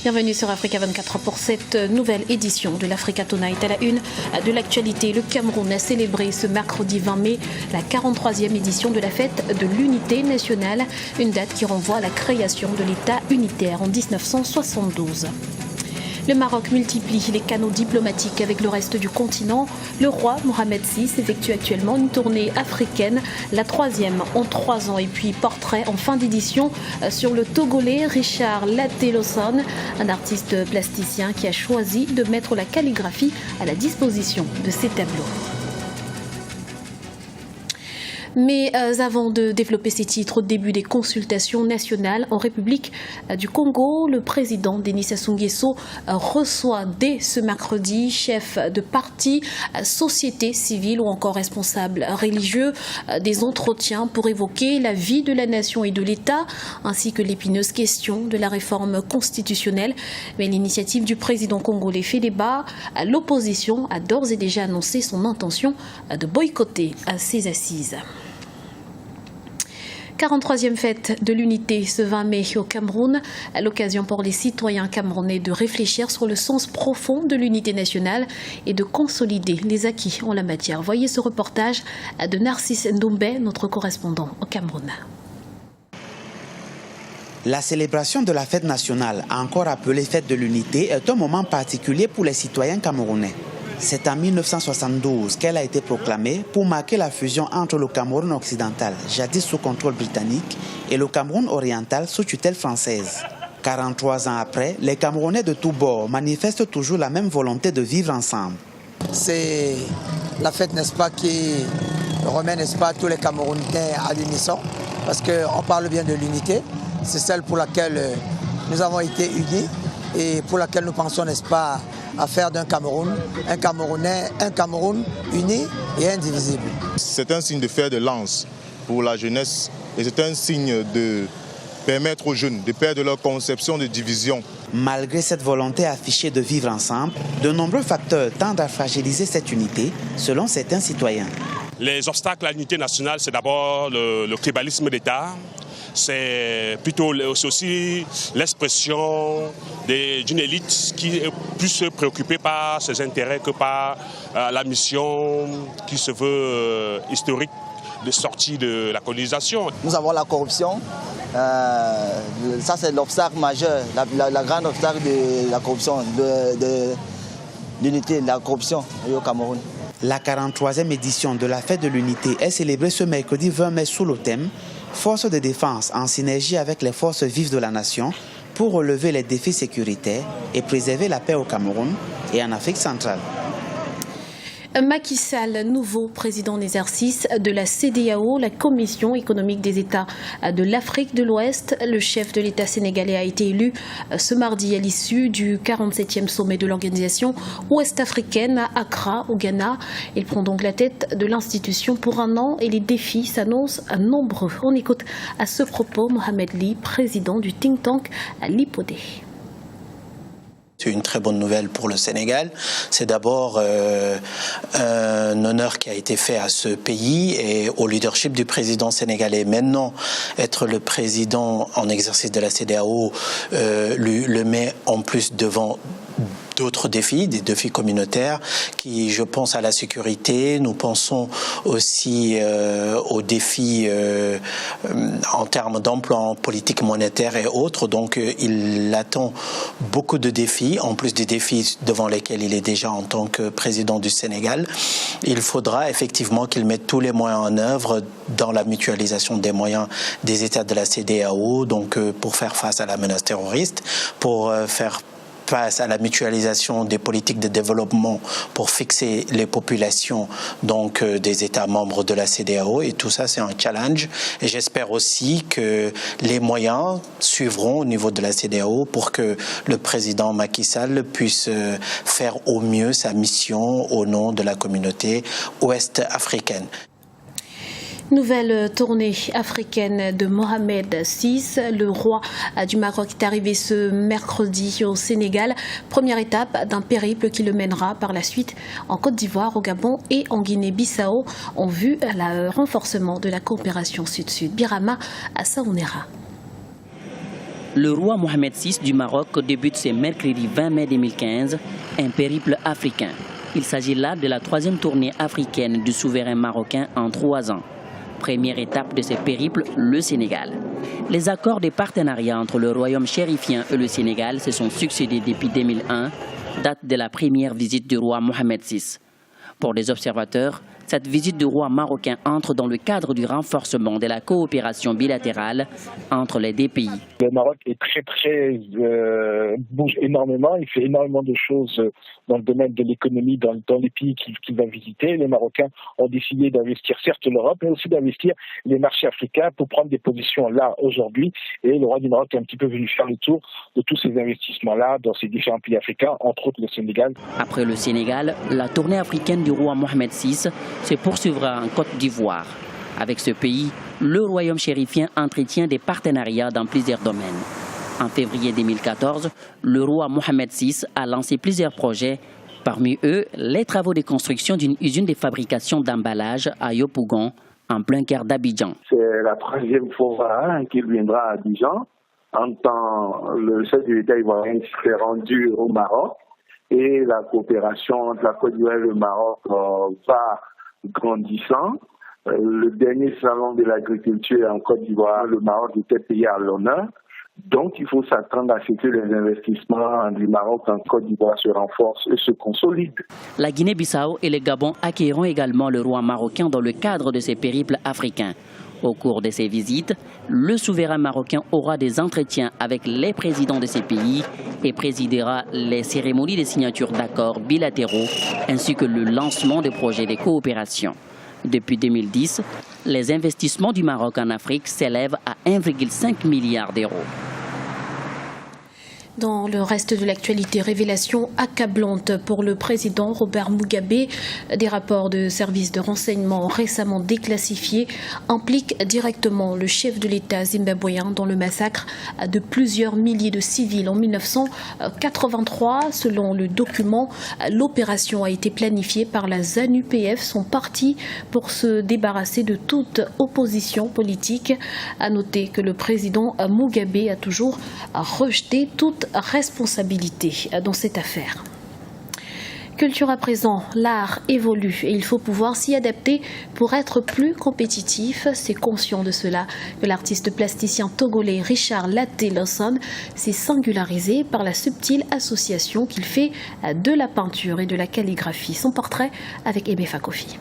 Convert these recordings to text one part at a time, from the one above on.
Bienvenue sur Africa 24 pour cette nouvelle édition de l'Africa Tonight. À la une de l'actualité, le Cameroun a célébré ce mercredi 20 mai la 43e édition de la fête de l'unité nationale, une date qui renvoie à la création de l'État unitaire en 1972. Le Maroc multiplie les canaux diplomatiques avec le reste du continent. Le roi Mohamed VI effectue actuellement une tournée africaine, la 3e en 3 ans. Et puis portrait en fin d'édition sur le Togolais Richard Lateloson, un artiste plasticien qui a choisi de mettre la calligraphie à la disposition de ses tableaux. Mais avant de développer ces titres, au début des consultations nationales en République du Congo, le président Denis Sassou Nguesso reçoit dès ce mercredi chefs de partis, sociétés civiles ou encore responsables religieux, des entretiens pour évoquer la vie de la nation et de l'État, ainsi que l'épineuse question de la réforme constitutionnelle. Mais l'initiative du président congolais fait débat. L'opposition a d'ores et déjà annoncé son intention de boycotter ces assises. 43e fête de l'unité ce 20 mai au Cameroun, à l'occasion pour les citoyens camerounais de réfléchir sur le sens profond de l'unité nationale et de consolider les acquis en la matière. Voyez ce reportage de Narcisse Ndombé, notre correspondant au Cameroun. La célébration de la fête nationale, encore appelée fête de l'unité, est un moment particulier pour les citoyens camerounais. C'est en 1972 qu'elle a été proclamée pour marquer la fusion entre le Cameroun occidental, jadis sous contrôle britannique, et le Cameroun oriental sous tutelle française. 43 ans après, les Camerounais de tous bords manifestent toujours la même volonté de vivre ensemble. C'est la fête, n'est-ce pas, qui remet, n'est-ce pas, tous les Camerounais à l'unisson, parce qu'on parle bien de l'unité. C'est celle pour laquelle nous avons été unis et pour laquelle nous pensons, n'est-ce pas, à faire d'un Cameroun, un Cameroun uni et indivisible. C'est un signe de fer de lance pour la jeunesse et c'est un signe de permettre aux jeunes de perdre leur conception de division. Malgré cette volonté affichée de vivre ensemble, de nombreux facteurs tendent à fragiliser cette unité, selon certains citoyens. Les obstacles à l'unité nationale, c'est d'abord le tribalisme d'État. C'est plutôt aussi l'expression d'une élite qui est plus préoccupée par ses intérêts que par la mission qui se veut historique de sortie de la colonisation. Nous avons la corruption, ça c'est l'obstacle majeur, la grande obstacle de la corruption, de l'unité, de la corruption au Cameroun. La 43e édition de la fête de l'unité est célébrée ce mercredi 20 mai sous le thème « Forces de défense en synergie avec les forces vives de la nation pour relever les défis sécuritaires et préserver la paix au Cameroun et en Afrique centrale ». Macky Sall, nouveau président en exercice de la CEDEAO, la Commission économique des États de l'Afrique de l'Ouest. Le chef de l'État sénégalais a été élu ce mardi à l'issue du 47e sommet de l'organisation ouest-africaine à Accra, au Ghana. Il prend donc la tête de l'institution pour 1 an et les défis s'annoncent nombreux. On écoute à ce propos Mohamed Ly, président du think tank à Lipodé. C'est une très bonne nouvelle pour le Sénégal. C'est d'abord un honneur qui a été fait à ce pays et au leadership du président sénégalais. Maintenant, être le président en exercice de la CEDEAO le met en plus devant d'autres défis, des défis communautaires qui, je pense à la sécurité, nous pensons aussi aux défis en termes d'emploi, en politique monétaire et autres. Donc il attend beaucoup de défis, en plus des défis devant lesquels il est déjà en tant que président du Sénégal. Il faudra effectivement qu'il mette tous les moyens en œuvre dans la mutualisation des moyens des États de la CEDEAO, donc pour faire face à la menace terroriste, pour faire face à la mutualisation des politiques de développement pour fixer les populations donc des États membres de la CEDEAO, et tout ça c'est un challenge et j'espère aussi que les moyens suivront au niveau de la CEDEAO pour que le président Macky Sall puisse faire au mieux sa mission au nom de la communauté ouest-africaine. Nouvelle tournée africaine de Mohamed VI. Le roi du Maroc est arrivé ce mercredi au Sénégal. Première étape d'un périple qui le mènera par la suite en Côte d'Ivoire, au Gabon et en Guinée-Bissau en vue du renforcement de la coopération sud-sud. Birama Assaounera. Le roi Mohamed VI du Maroc débute ce mercredi 20 mai 2015 un périple africain. Il s'agit là de la 3e tournée africaine du souverain marocain en 3 ans. Première étape de ce périple, le Sénégal. Les accords de partenariat entre le royaume chérifien et le Sénégal se sont succédés depuis 2001, date de la première visite du roi Mohamed VI. Pour les observateurs, cette visite du roi marocain entre dans le cadre du renforcement de la coopération bilatérale entre les deux pays. Le Maroc est bouge énormément, il fait énormément de choses dans le domaine de l'économie dans les pays qu'il va visiter. Les Marocains ont décidé d'investir certes l'Europe, mais aussi d'investir les marchés africains pour prendre des positions là aujourd'hui. Et le roi du Maroc est un petit peu venu faire le tour de tous ces investissements-là dans ces différents pays africains, entre autres le Sénégal. Après le Sénégal, la tournée africaine du roi Mohamed VI se poursuivra en Côte d'Ivoire. Avec ce pays, le royaume chérifien entretient des partenariats dans plusieurs domaines. En février 2014, le roi Mohamed VI a lancé plusieurs projets, parmi eux les travaux de construction d'une usine de fabrication d'emballage à Yopougon, en plein cœur d'Abidjan. C'est la 3e fois qu'il viendra à Abidjan. En temps, le chef de l'État ivoirien s'est rendu au Maroc et la coopération entre la Côte d'Ivoire et le Maroc va grandissant. Le dernier salon de l'agriculture en Côte d'Ivoire, le Maroc était payé à l'honneur. Donc, il faut s'attendre à ce que les investissements du Maroc en Côte d'Ivoire se renforcent et se consolident. La Guinée-Bissau et le Gabon accueilleront également le roi marocain dans le cadre de ces périples africains. Au cours de ces visites, le souverain marocain aura des entretiens avec les présidents de ces pays et présidera les cérémonies de signature d'accords bilatéraux ainsi que le lancement de projets de coopération. Depuis 2010, les investissements du Maroc en Afrique s'élèvent à 1,5 milliard d'euros. Dans le reste de l'actualité, révélation accablante pour le président Robert Mugabe. Des rapports de services de renseignement récemment déclassifiés impliquent directement le chef de l'État zimbabwéen dans le massacre de plusieurs milliers de civils en 1983. Selon le document, l'opération a été planifiée par la ZANU-PF, son parti, pour se débarrasser de toute opposition politique. À noter que le président Mugabe a toujours rejeté toute responsabilité dans cette affaire. Culture à présent, l'art évolue et il faut pouvoir s'y adapter pour être plus compétitif. C'est conscient de cela que l'artiste plasticien togolais Richard Latte-Lawson s'est singularisé par la subtile association qu'il fait de la peinture et de la calligraphie. Son portrait avec Ebe Fakofi.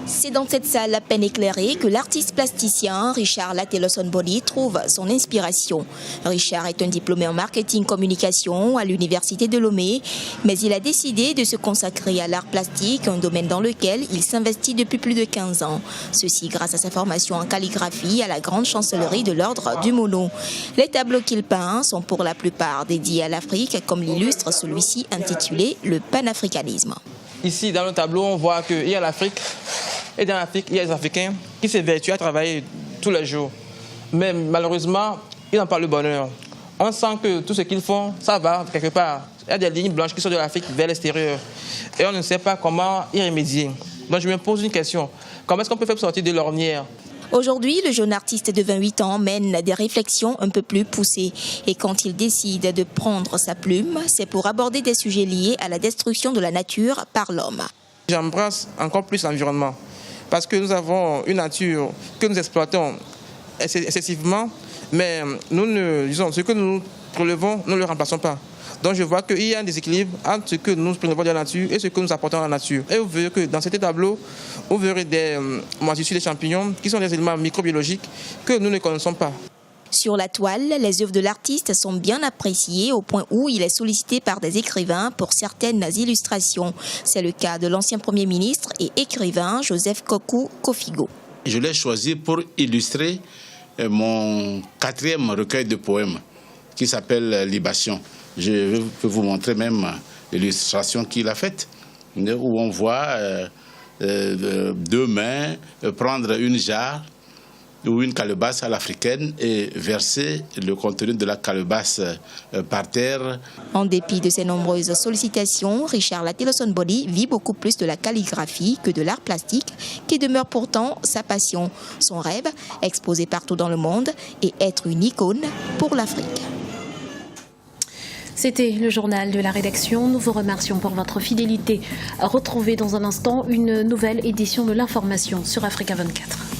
C'est dans cette salle à peine éclairée que l'artiste plasticien Richard Latte-Lawson Boni trouve son inspiration. Richard est un diplômé en marketing-communication à l'université de Lomé, mais il a décidé de se consacrer à l'art plastique, un domaine dans lequel il s'investit depuis plus de 15 ans. Ceci grâce à sa formation en calligraphie à la grande chancellerie de l'ordre du Mono. Les tableaux qu'il peint sont pour la plupart dédiés à l'Afrique, comme l'illustre celui-ci intitulé « Le panafricanisme ». Ici, dans le tableau, on voit qu'il y a l'Afrique. Et dans l'Afrique, il y a les Africains qui s'évertuent à travailler tous les jours. Mais malheureusement, ils n'ont pas le bonheur. On sent que tout ce qu'ils font, ça va quelque part. Il y a des lignes blanches qui sont de l'Afrique vers l'extérieur. Et on ne sait pas comment y remédier. Donc je me pose une question. Comment est-ce qu'on peut faire pour sortir de l'ornière ? Aujourd'hui, le jeune artiste de 28 ans mène des réflexions un peu plus poussées. Et quand il décide de prendre sa plume, c'est pour aborder des sujets liés à la destruction de la nature par l'homme. J'embrasse encore plus l'environnement. Parce que nous avons une nature que nous exploitons excessivement, mais disons, ce que nous relevons, nous ne le remplaçons pas. Donc je vois qu'il y a un déséquilibre entre ce que nous prélevons de la nature et ce que nous apportons à la nature. Et vous verrez que dans cet tableau, vous verrez des moisissures des champignons qui sont des éléments microbiologiques que nous ne connaissons pas. Sur la toile, les œuvres de l'artiste sont bien appréciées au point où il est sollicité par des écrivains pour certaines illustrations. C'est le cas de l'ancien Premier ministre et écrivain Joseph Kokou Kofigo. Je l'ai choisi pour illustrer mon 4e recueil de poèmes qui s'appelle Libation. Je peux vous montrer même l'illustration qu'il a faite, où on voit 2 mains prendre une jarre ou une calebasse à l'africaine et verser le contenu de la calebasse par terre. En dépit de ses nombreuses sollicitations, Richard Latelosonbody vit beaucoup plus de la calligraphie que de l'art plastique, qui demeure pourtant sa passion. Son rêve, exposé partout dans le monde et être une icône pour l'Afrique. C'était le journal de la rédaction. Nous vous remercions pour votre fidélité. Retrouvez dans un instant une nouvelle édition de l'information sur Africa 24.